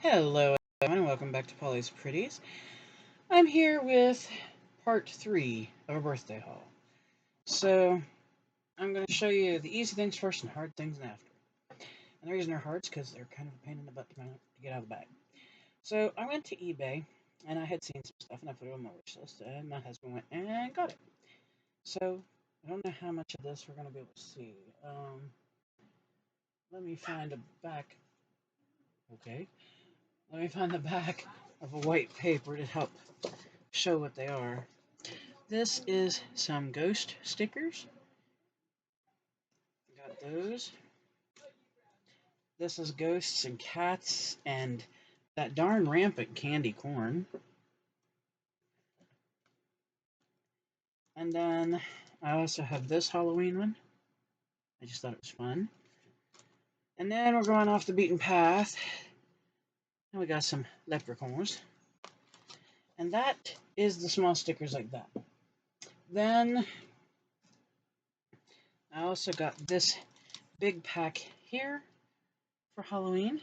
Hello everyone and welcome back to Polly's Pretties. I'm here with part 3 of a birthday haul. So I'm going to show you the easy things first and hard things after. And the reason they're hard is because they're kind of a pain in the butt to get out of the bag. So I went to eBay and I had seen some stuff and I put it on my wish list and my husband went and got it. So I don't know how much of this we're going to be able to see. Let me find a back. Okay. Let me find the back of a white paper to help show what they are. This is some ghost stickers. Got those. This is ghosts and cats and that darn rampant candy corn. And then I also have this Halloween one. I just thought it was fun. And then we're going off the beaten path. And we got some leprechauns. And that is the small stickers like that. Then I also got this big pack here for Halloween.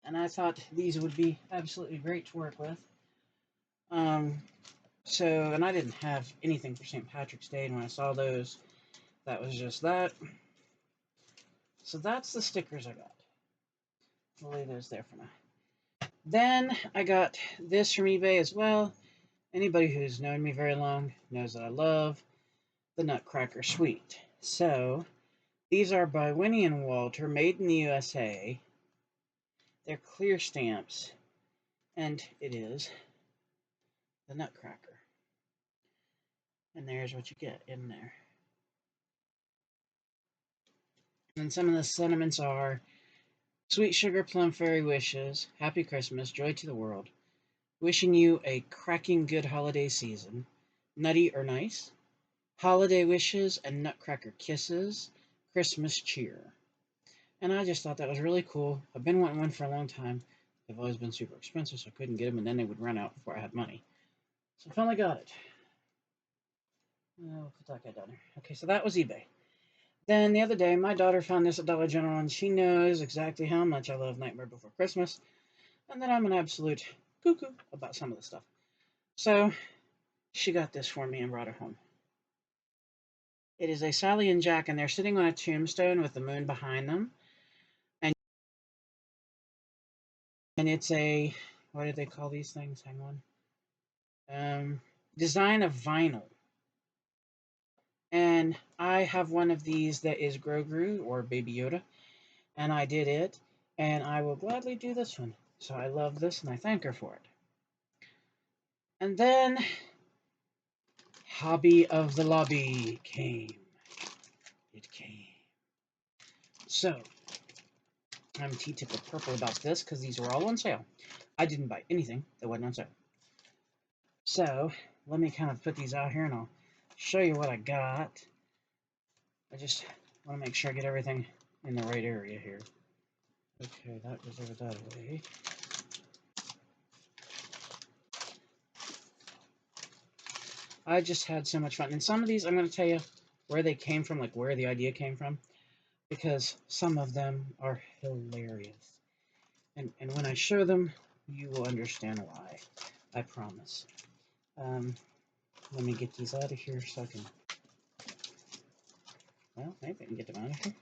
And I thought these would be absolutely great to work with. And I didn't have anything for St. Patrick's Day, and when I saw those, that was just that. So that's the stickers I got. I'll leave those there for now. Then I got this from eBay as well. Anybody who's known me very long knows that I love the Nutcracker Sweet. So these are by Winnie and Walter, made in the USA. They're clear stamps, and it is the Nutcracker. And there's what you get in there. And some of the sentiments are: sweet sugar plum fairy wishes, happy Christmas, joy to the world, wishing you a cracking good holiday season, nutty or nice, holiday wishes and nutcracker kisses, Christmas cheer. And I just thought that was really cool. I've been wanting one for a long time. They've always been super expensive, so I couldn't get them, and then they would run out before I had money. So I finally got it. I'll put that guy down there. Okay, so that was eBay. Then the other day, my daughter found this at Dollar General, and she knows exactly how much I love Nightmare Before Christmas, and that I'm an absolute cuckoo about some of the stuff. So she got this for me and brought it home. It is a Sally and Jack, and they're sitting on a tombstone with the moon behind them. And it's a, what do they call these things? Hang on. Design of vinyl. And I have one of these that is Grogu or Baby Yoda, and I did it, and I will gladly do this one. So I love this, and I thank her for it. And then Hobby of the Lobby came. It came. So I'm T-tip of purple about this because these were all on sale. I didn't buy anything that wasn't on sale. So let me kind of put these out here and I'll show you what I got. I just want to make sure I get everything in the right area here. Okay, that goes over that way. I just had so much fun. And some of these, I'm going to tell you where they came from, like where the idea came from, because some of them are hilarious. And when I show them, you will understand why. I promise. Let me get these out of here so I can... Well, maybe I can get them out of here.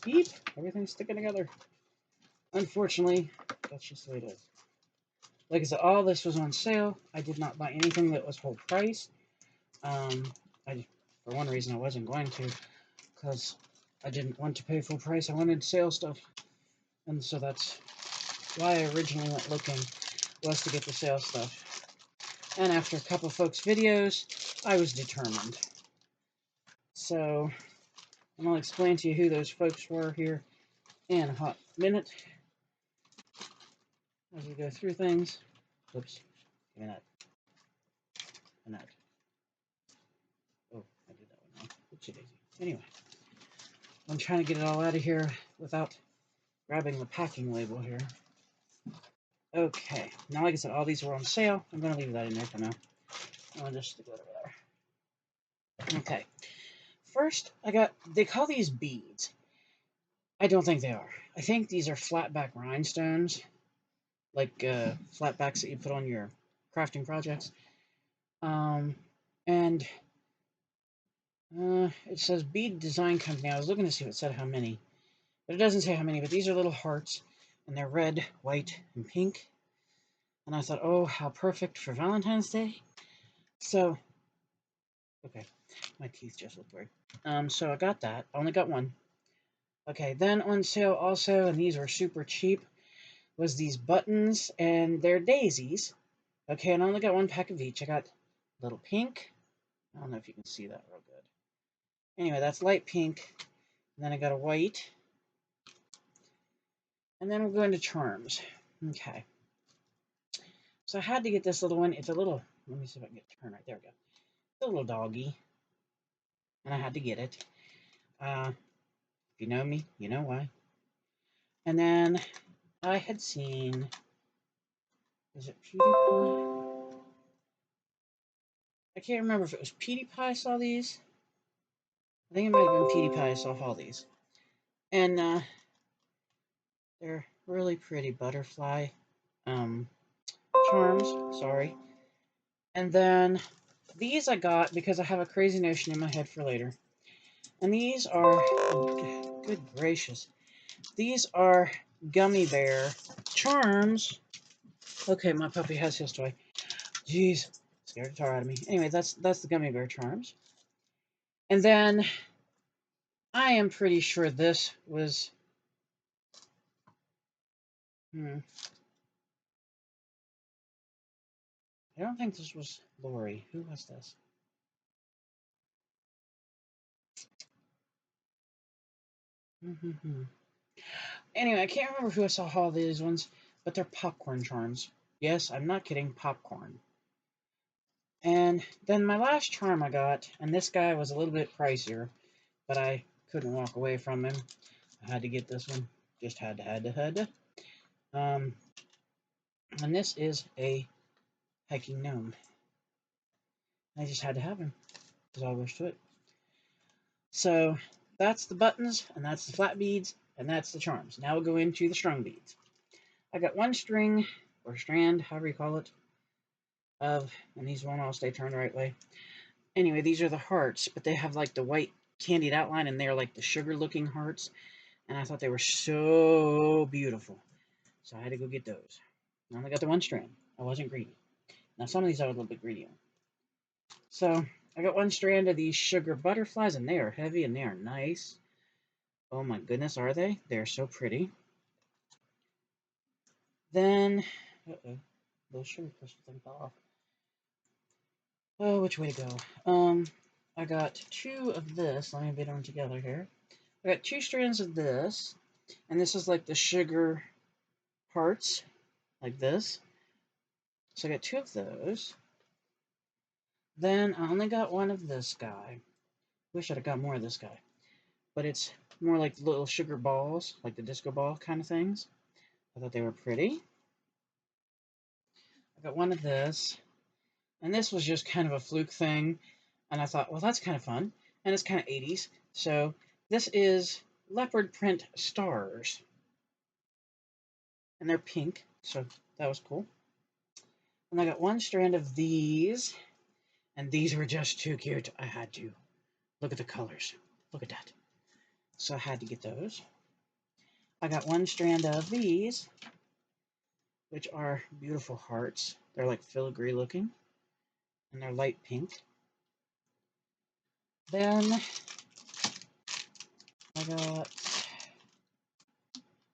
Beep! Everything's sticking together. Unfortunately, that's just the way it is. Like I said, all this was on sale. I did not buy anything that was full price. For one reason, I wasn't going to, because I didn't want to pay full price. I wanted sale stuff. And so that's why I originally went looking, was to get the sale stuff. And after a couple of folks' videos, I was determined. So I'm going to explain to you who those folks were here in a hot minute as we go through things. Oops, give me that. And that. Oh, I did that one wrong. Oopsie daisy. Anyway, I'm trying to get it all out of here without grabbing the packing label here. Okay, now like I said, all these were on sale. I'm going to leave that in there for now. I'll just stick it over there. Okay, First, they call these beads. I don't think they are. I think these are flatback rhinestones, like flatbacks that you put on your crafting projects. And it says bead design company. I was looking to see if it said how many, but it doesn't say how many. But these are little hearts, and they're red, white, and pink. And I thought, oh, how perfect for Valentine's Day. So, okay, my teeth just look weird. So I got that. I only got one. Okay, then on sale also, and these were super cheap, was these buttons, and they're daisies. Okay, and I only got one pack of each. I got little pink. I don't know if you can see that real good. Anyway, that's light pink. And then I got a white. And then we'll go into charms. Okay. So I had to get this little one. It's a little, let me see if I can get it turned right. There we go. It's a little doggy. And I had to get it. If you know me, you know why. And then I had seen, is it PewDiePie? I can't remember if it was PewDiePie saw these. I think it might have been PewDiePie saw all these. And they're really pretty butterfly charms. Sorry. And then these I got because I have a crazy notion in my head for later. And these are, oh, good gracious, these are gummy bear charms. Okay, my puppy has his toy. Jeez, scared the tar out of me. Anyway, that's the gummy bear charms. And then I am pretty sure this was, I don't think this was Lori. Who was this? Anyway, I can't remember who I saw all these ones, but they're popcorn charms. Yes, I'm not kidding, popcorn. And then my last charm I got, and this guy was a little bit pricier, but I couldn't walk away from him. I had to get this one. Just had to. And this is a hiking gnome. I just had to have him. That's all there is to it. So that's the buttons, and that's the flat beads, and that's the charms. Now we'll go into the strung beads. I got one string, or strand, however you call it, of, and these won't all stay turned the right way. Anyway, these are the hearts, but they have like the white candied outline, and they're like the sugar-looking hearts. And I thought they were so beautiful. So I had to go get those. I only got the one strand. I wasn't greedy. Now, some of these I was a little bit greedy on. So I got one strand of these sugar butterflies, and they are heavy, and they are nice. Oh my goodness, are they? They're so pretty. Then, those sugar crystal thing fell off. Oh, which way to go? I got two of this. Let me bit them together here. I got two strands of this, and this is like the sugar hearts, like this. So I got two of those. Then I only got one of this guy. Wish I'd have got more of this guy. But it's more like little sugar balls, like the disco ball kind of things. I thought they were pretty. I got one of this. And this was just kind of a fluke thing. And I thought, well, that's kind of fun. And it's kind of 80s. So this is leopard print stars. And they're pink. So that was cool. And I got one strand of these. And these were just too cute. I had to. Look at the colors. Look at that. So I had to get those. I got one strand of these, which are beautiful hearts. They're like filigree looking, and they're light pink. Then I got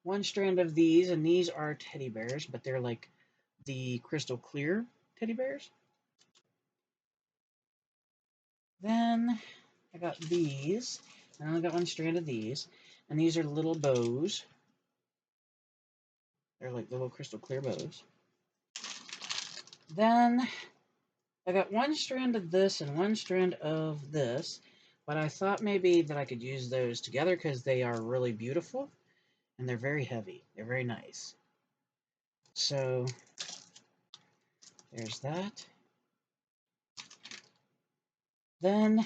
one strand of these, and these are teddy bears, but they're like the crystal clear teddy bears. Then I got these, and I only got one strand of these, and these are little bows. They're like little crystal clear bows. Then I got one strand of this and one strand of this, but I thought maybe that I could use those together because they are really beautiful and they're very heavy. They're very nice. So there's that. Then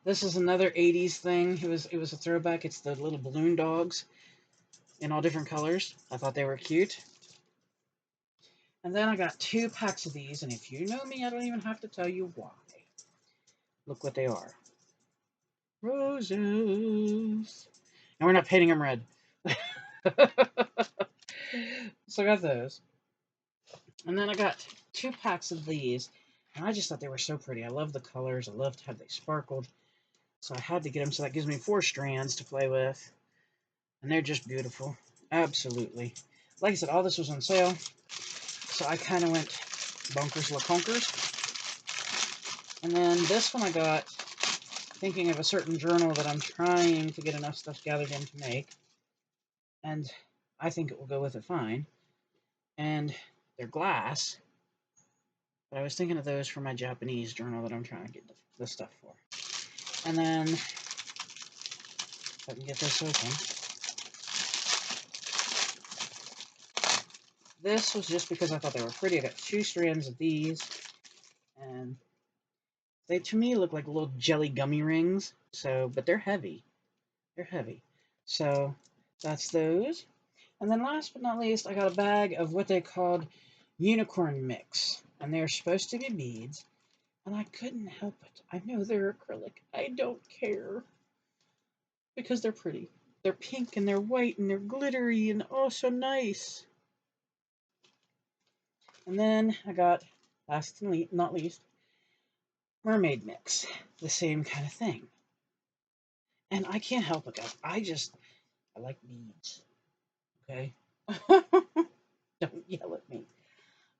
This is another 80s thing. It was a throwback. It's the little balloon dogs in all different colors. I thought they were cute. And then I got 2 packs of these, and if you know me, I don't even have to tell you why. Look what they are. Roses. And we're not painting them red. So I got those. And then I got 2 packs of these, and I just thought they were so pretty. I love the colors. I loved how they sparkled. So I had to get them, so that gives me 4 strands to play with. And they're just beautiful. Absolutely. Like I said, all this was on sale. So I kind of went bonkers la conkers. And then this one I got thinking of a certain journal that I'm trying to get enough stuff gathered in to make. And I think it will go with it fine. And they're glass. But I was thinking of those for my Japanese journal that I'm trying to get the stuff for. And then, if I can get this open. This was just because I thought they were pretty. I got 2 strands of these. And they, to me, look like little jelly gummy rings. So, but they're heavy. They're heavy. So, that's those. And then last but not least, I got a bag of what they called unicorn mix. And they're supposed to be beads. And I couldn't help it. I know they're acrylic. I don't care. Because they're pretty. They're pink and they're white and they're glittery and oh so nice. And then I got, last and not least, mermaid mix. The same kind of thing. And I can't help it, guys. I like beads. Okay? Don't yell at me.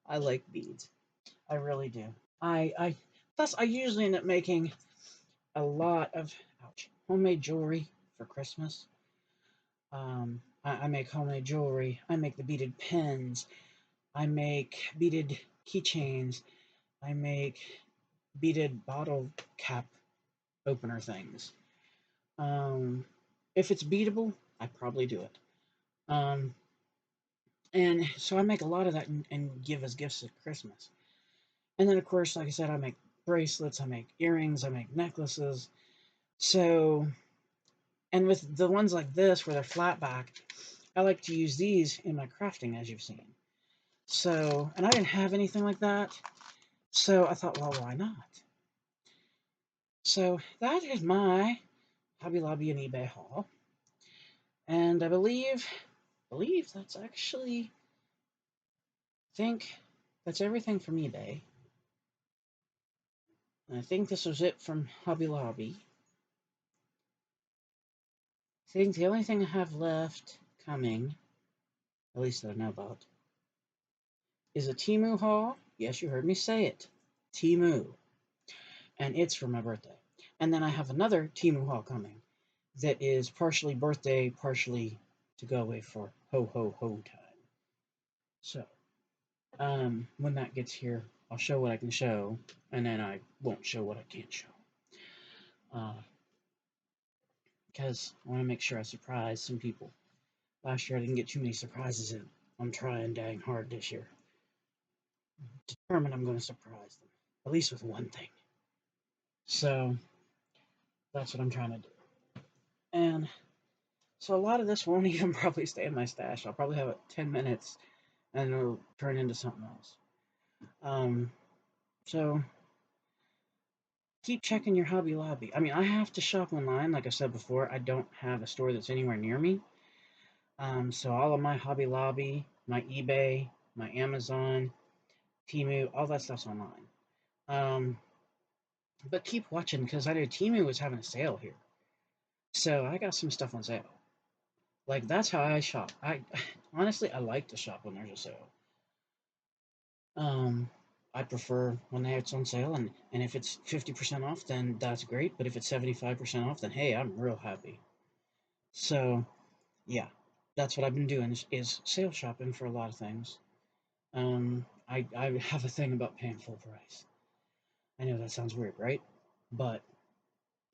I like beads. I really do. Thus I usually end up making a lot of homemade jewelry for Christmas. I make homemade jewelry. I make the beaded pins. I make beaded keychains. I make beaded bottle cap opener things. If it's beatable, I probably do it. And so I make a lot of that and give as gifts at Christmas. And then, of course, like I said, I make bracelets, I make earrings, I make necklaces. So, and with the ones like this, where they're flat back, I like to use these in my crafting, as you've seen. So, and I didn't have anything like that. So I thought, well, why not? So that is my Hobby Lobby and eBay haul. And I believe that's actually, think that's everything from eBay. And I think this was it from Hobby Lobby. I think the only thing I have left coming, at least that I know about, is a Temu haul. Yes, you heard me say it. Temu. And it's for my birthday. And then I have another Temu haul coming that is partially birthday, partially to go away for ho ho ho time. So, when that gets here, I'll show what I can show, and then I won't show what I can't show. Because I want to make sure I surprise some people. Last year I didn't get too many surprises in. I'm trying dang hard this year. Determined I'm going to surprise them. At least with one thing. So, that's what I'm trying to do. And so a lot of this won't even probably stay in my stash. I'll probably have it 10 minutes, and it'll turn into something else. So keep checking your Hobby Lobby. I mean, I have to shop online, like I said before. I don't have a store that's anywhere near me. So all of my Hobby Lobby, my eBay, my Amazon, Temu, all that stuff's online. But keep watching, because I know Temu was having a sale here. So I got some stuff on sale. Like, that's how I shop. Honestly, I like to shop when there's a sale. I prefer when it's on sale, and if it's 50% off, then that's great. But if it's 75% off, then hey, I'm real happy. So, yeah, that's what I've been doing is sale shopping for a lot of things. I have a thing about paying full price. I know that sounds weird, right? But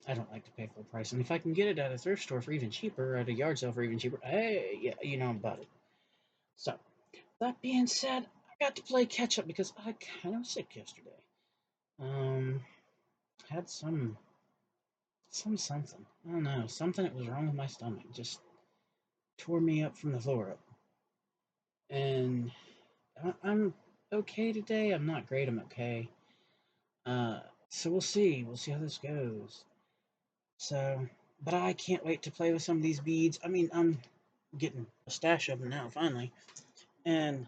I don't like to pay full price, and if I can get it at a thrift store for even cheaper, at a yard sale for even cheaper, hey, yeah, you know about it. So, that being said, I got to play catch up because I kind of was sick yesterday. Had some something. I don't know. Something that was wrong with my stomach just tore me up from the floor up. And I'm okay today. I'm not great. I'm okay. So we'll see. We'll see how this goes. So, but I can't wait to play with some of these beads. I mean, I'm getting a stash of them now, finally. And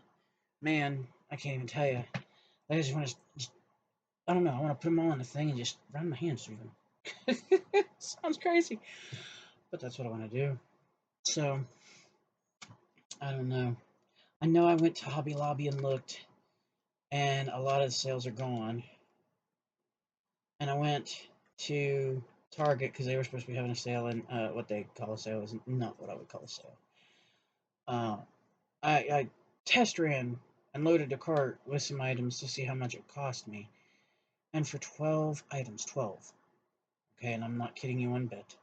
man, I can't even tell you. I just want to, I don't know. I want to put them all in a thing and just run my hands through them. Sounds crazy, but that's what I want to do. So, I don't know. I know I went to Hobby Lobby and looked, and a lot of the sales are gone. And I went to Target because they were supposed to be having a sale, and what they call a sale is not what I would call a sale. Uh, I test ran and loaded a cart with some items to see how much it cost me. And for 12 items, 12, okay, and I'm not kidding you one bit.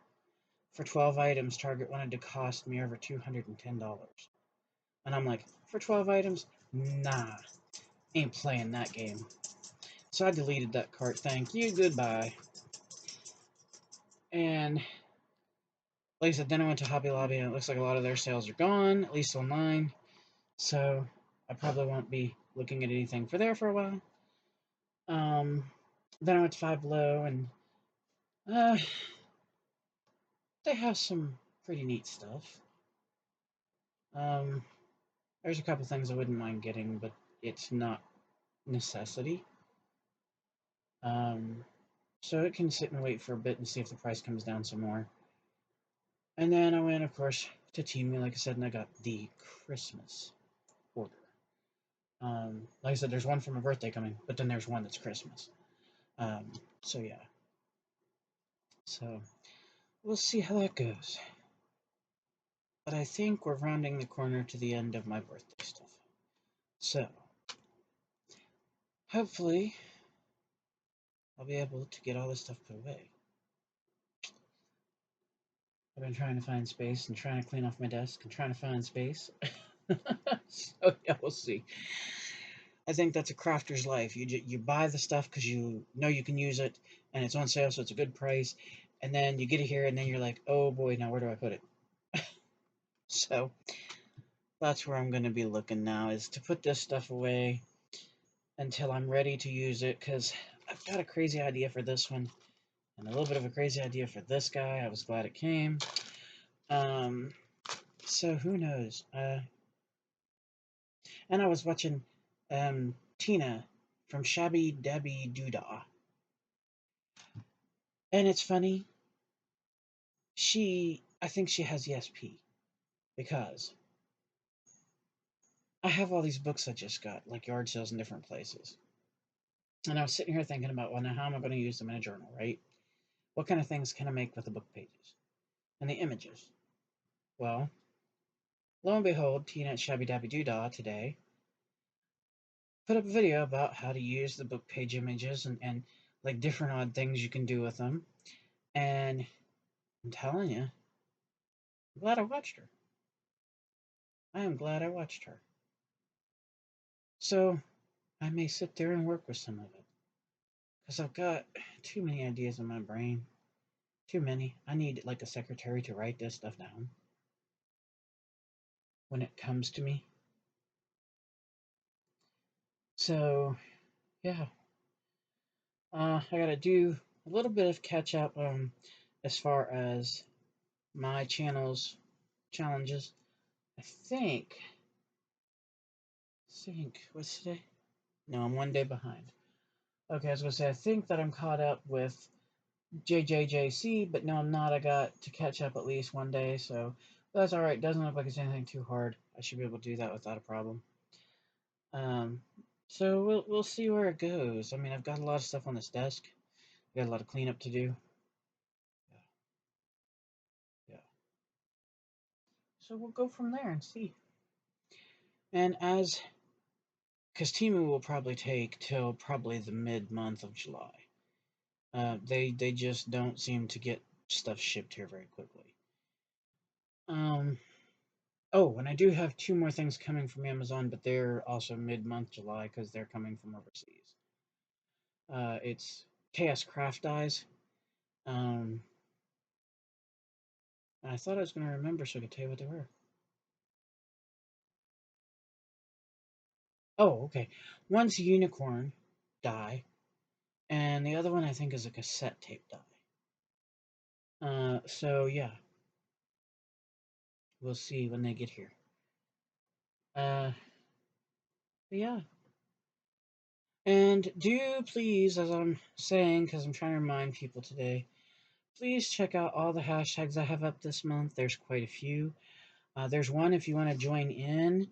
For 12 items, Target wanted to cost me over $210. And I'm like, for 12 items? Nah, ain't playing that game. So I deleted that cart. Thank you, goodbye. And like I said, then I went to Hobby Lobby, and it looks like a lot of their sales are gone, at least online. So I probably won't be looking at anything for there for a while. Then I went to Five Below, and uh, they have some pretty neat stuff. There's a couple things I wouldn't mind getting, but it's not necessity. So it can sit and wait for a bit and see if the price comes down some more. And then I went, of course, to Temu, like I said, and I got the Christmas order. Like I said, there's one for my birthday coming, but then there's one that's Christmas. So yeah. So we'll see how that goes. But I think we're rounding the corner to the end of my birthday stuff. So hopefully I'll be able to get all this stuff put away. I've been trying to find space and trying to clean off my desk and trying to find space. So yeah, we'll see. I think that's a crafter's life. You buy the stuff because you know you can use it, and it's on sale, so it's a good price. And then you get it here, and then you're like, oh boy, now where do I put it? So that's where I'm going to be looking now, is to put this stuff away until I'm ready to use it, because I've got a crazy idea for this one, and a little bit of a crazy idea for this guy. I was glad it came. So who knows? And I was watching Tina from Shabby Dabby Doodah. And it's funny, I think she has ESP, because I have all these books I just got, like yard sales in different places. And I was sitting here thinking about, well, now how am I going to use them in a journal, right? What kind of things can I make with the book pages and the images? Well, lo and behold, Tina at Shabby Dabby Doodah today put up a video about how to use the book page images and like different odd things you can do with them. And I'm telling you, I'm glad I watched her. I am glad I watched her. So I may sit there and work with some of it, because I've got too many ideas in my brain. Too many. I need like a secretary to write this stuff down when it comes to me. So yeah, I gotta do a little bit of catch up as far as my channel's challenges. I think what's today? No, I'm one day behind. Okay, I was gonna say I think that I'm caught up with JJJC, but no, I'm not. I got to catch up at least one day, so that's all right. Doesn't look like it's anything too hard. I should be able to do that without a problem. Um, so we'll see where it goes. I mean, I've got a lot of stuff on this desk. I've got a lot of cleanup to do. Yeah, yeah. So we'll go from there and see. And because Timu will probably take till probably the mid-month of July. They just don't seem to get stuff shipped here very quickly. Oh, and I do have two more things coming from Amazon, but they're also mid-month July because they're coming from overseas. It's Chaos Craft Dies. Um, And I thought I was going to remember so I could tell you what they were. Oh, okay. One's a unicorn die, and the other one I think is a cassette tape die. So yeah, we'll see when they get here. But yeah. And do please, as I'm saying, because I'm trying to remind people today, please check out all the hashtags I have up this month. There's quite a few. There's one if you want to join in.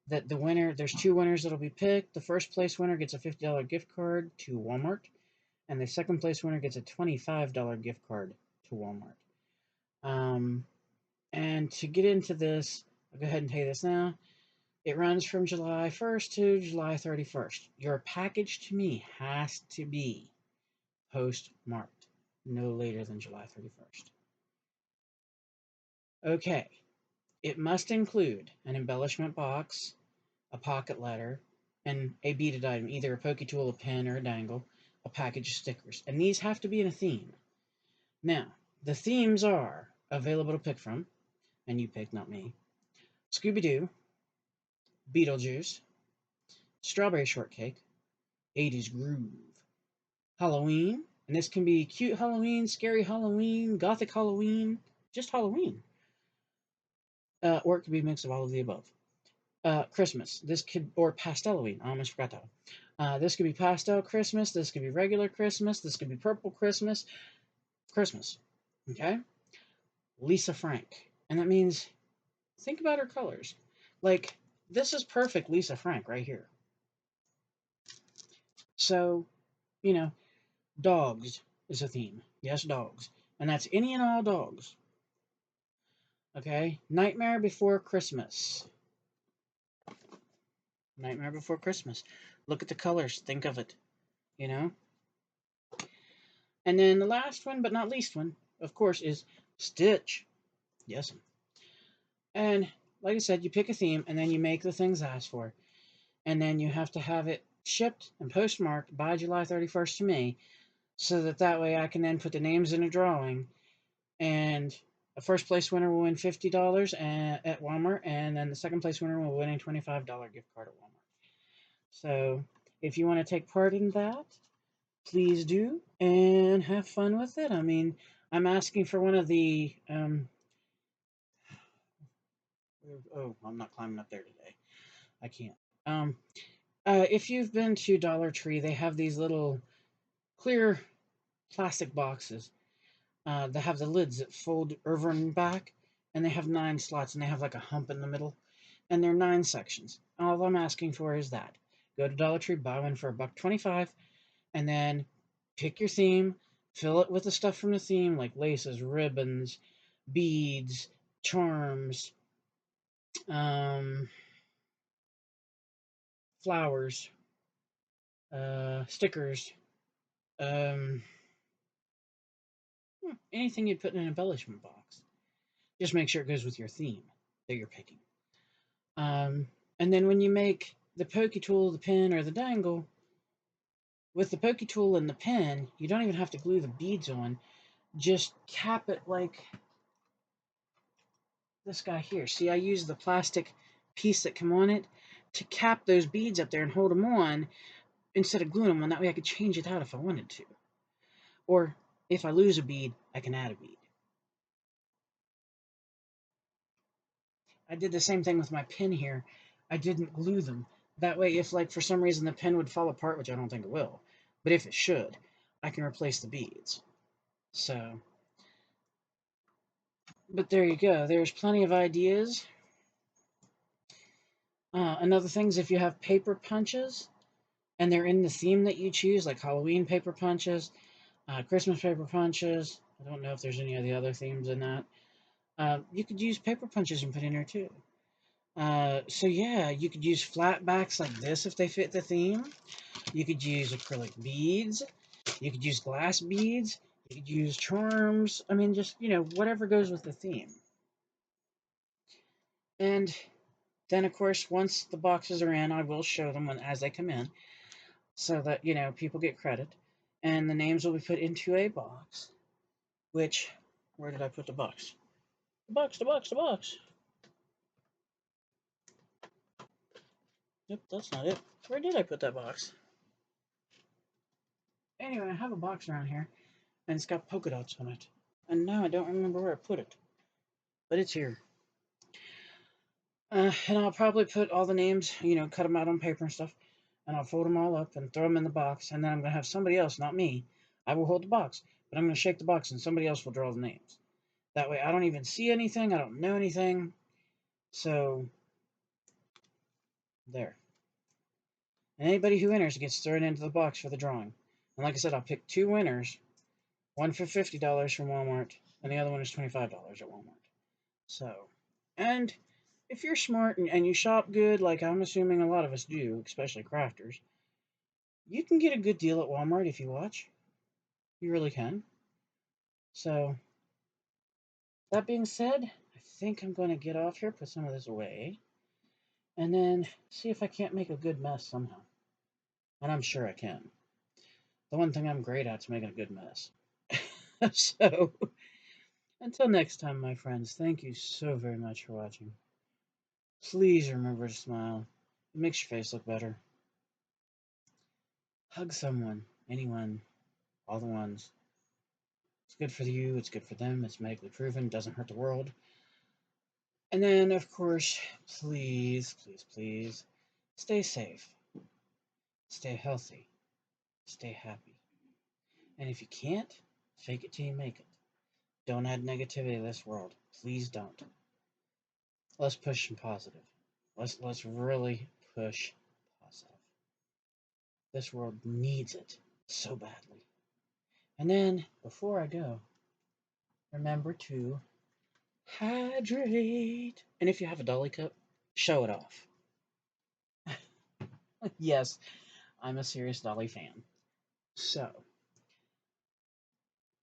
That the winner, there's two winners that'll be picked. The first place winner gets a $50 gift card to Walmart, and the second place winner gets a $25 gift card to Walmart. And to get into this, I'll go ahead and tell you this now. It runs from July 1st to July 31st. Your package to me has to be postmarked no later than July 31st. Okay, it must include an embellishment box, a pocket letter, and a beaded item, either a pokey tool, a pin, or a dangle, a package of stickers. And these have to be in a theme. Now, the themes are available to pick from, and you pick, not me. Scooby-Doo, Beetlejuice, Strawberry Shortcake, 80s Groove, Halloween, and this can be cute Halloween, scary Halloween, gothic Halloween, just Halloween. Or it could be a mix of all of the above. Christmas. This could, or pastel Halloween. I almost forgot that. This could be pastel Christmas. This could be regular Christmas. This could be purple Christmas. Christmas. Okay? Lisa Frank. And that means, think about her colors. Like, this is perfect Lisa Frank right here. So, you know, dogs is a theme. Yes, dogs. And that's any and all dogs. Okay? Nightmare Before Christmas. Nightmare Before Christmas. Look at the colors. Think of it. You know? And then the last one, but not least one, of course, is Stitch. Yes. And like I said, you pick a theme and then you make the things asked for. And then you have to have it shipped and postmarked by July 31st to me so that way I can then put the names in a drawing. And the first place winner will win $50 at Walmart, and then the second place winner will win a $25 gift card at Walmart. So if you want to take part in that, please do and have fun with it. I mean, I'm asking for one of the oh, I'm not climbing up there today. I can't. If you've been to Dollar Tree, they have these little clear plastic boxes. They have the lids that fold over and back, and they have 9 slots, and they have like a hump in the middle, and they're 9 sections. All I'm asking for is that. Go to Dollar Tree, buy one for $1.25, and then pick your theme, fill it with the stuff from the theme, like laces, ribbons, beads, charms, flowers, stickers, um, anything you'd put in an embellishment box. Just make sure it goes with your theme that you're picking. And then when you make the pokey tool, the pin, or the dangle, with the pokey tool and the pin, you don't even have to glue the beads on. Just cap it like this guy here. See, I use the plastic piece that come on it to cap those beads up there and hold them on instead of gluing them on. That way I could change it out if I wanted to. Or if I lose a bead, I can add a bead. I did the same thing with my pin here. I didn't glue them. That way, if like for some reason the pin would fall apart, which I don't think it will, but if it should, I can replace the beads. So, but there you go. There's plenty of ideas. Another thing is if you have paper punches and they're in the theme that you choose, like Halloween paper punches, Christmas paper punches. I don't know if there's any of the other themes in that. You could use paper punches and put in there too. So yeah, you could use flat backs like this if they fit the theme. You could use acrylic beads. You could use glass beads. You could use charms. I mean, just, whatever goes with the theme. And then, of course, once the boxes are in, I will show them as they come in so that, people get credit. And the names will be put into a box, which, where did I put the box? The box, the box, the box. Yep, that's not it. Where did I put that box? Anyway, I have a box around here, and it's got polka dots on it. And now I don't remember where I put it. But it's here. And I'll probably put all the names, cut them out on paper and stuff, and I'll fold them all up and throw them in the box, and then I'm going to have somebody else, not me. I will hold the box, but I'm going to shake the box, and somebody else will draw the names. That way I don't even see anything, I don't know anything. So, there. And anybody who enters gets thrown into the box for the drawing. And like I said, I'll pick 2 winners, one for $50 from Walmart, and the other one is $25 at Walmart. So, and if you're smart and you shop good, like I'm assuming a lot of us do, especially crafters, you can get a good deal at Walmart if you watch. You really can. So, that being said, I think I'm going to get off here, put some of this away, and then see if I can't make a good mess somehow. And I'm sure I can. The one thing I'm great at is making a good mess. So, until next time, my friends, thank you so very much for watching. Please remember to smile. It makes your face look better. Hug someone, anyone, all the ones. It's good for you, it's good for them, it's medically proven, doesn't hurt the world. And then, of course, please, please, please, stay safe, stay healthy, stay happy. And if you can't, fake it till you make it. Don't add negativity to this world. Please don't. Let's push some positive. Let's really push positive. This world needs it so badly. And then, before I go, remember to hydrate. And if you have a Dolly cup, show it off. Yes, I'm a serious Dolly fan. So,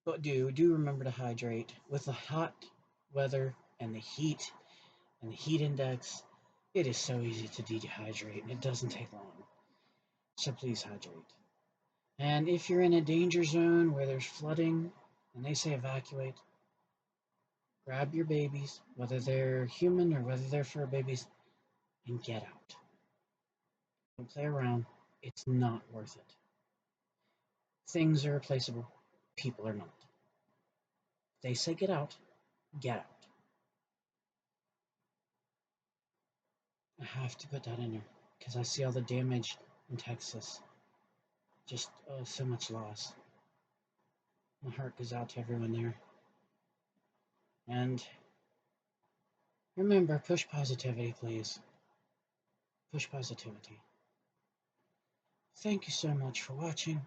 but do remember to hydrate. With the hot weather and the heat index, it is so easy to dehydrate and it doesn't take long. So please hydrate. And if you're in a danger zone where there's flooding and they say evacuate, grab your babies, whether they're human or whether they're fur babies, and get out. Don't play around. It's not worth it. Things are replaceable. People are not. They say get out. Get out. I have to put that in there because I see all the damage in Texas. Just so much loss. My heart goes out to everyone there. And remember, push positivity, please. Push positivity. Thank you so much for watching.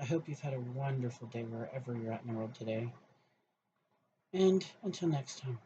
I hope you've had a wonderful day wherever you're at in the world today. And until next time.